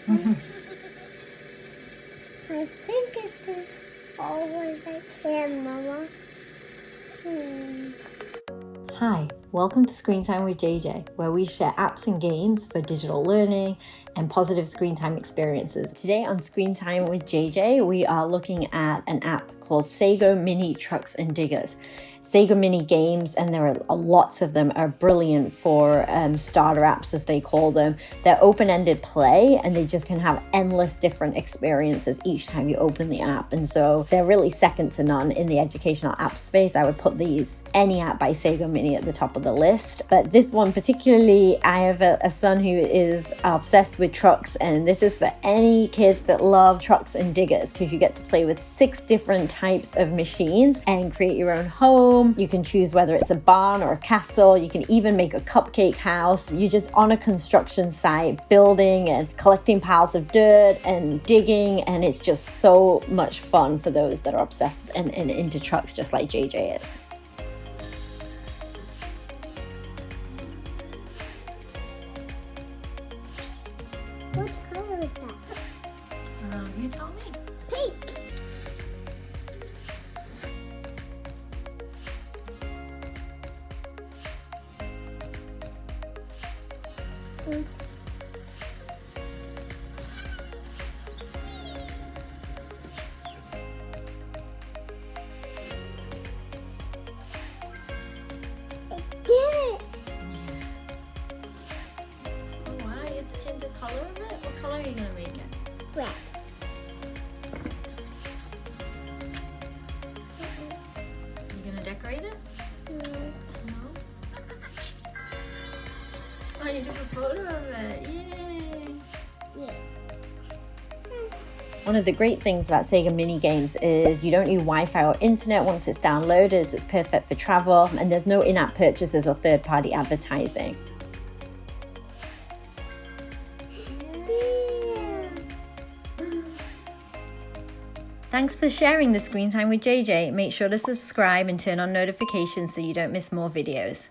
I think it's just always I can, Mama. Hi, welcome to Screen Time with JJ, where we share apps and games for digital learning and positive screen time experiences. Today on Screen Time with JJ, we are looking at an app called Sago Mini Trucks Diggers. Sago Mini games, and there are lots of them, are brilliant for starter apps, as they call them. They're open-ended play, and they just can have endless different experiences each time you open the app. And so they're really second to none in the educational app space. I would put any app by Sago Mini at the top of the list. But this one particularly, I have a son who is obsessed with trucks, and this is for any kids that love trucks and diggers, because you get to play with 6 different types of machines and create your own home. You can choose whether it's a barn or a castle. You can even make a cupcake house. You're just on a construction site building and collecting piles of dirt and digging, and it's just so much fun for those that are obsessed and into trucks just like JJ is. What color is that? You tell me. Pink. Did it! Oh wow, you have to change the color of it? What color are you going to make it? Red. You going to decorate it? No? Oh, you took a photo of it. Yay! Yeah. One of the great things about Sago Mini games is you don't need Wi-Fi or internet once it's downloaded. It's perfect for travel, and there's no in-app purchases or third-party advertising. Thanks for sharing the Screen Time with JJ. Make sure to subscribe and turn on notifications so you don't miss more videos.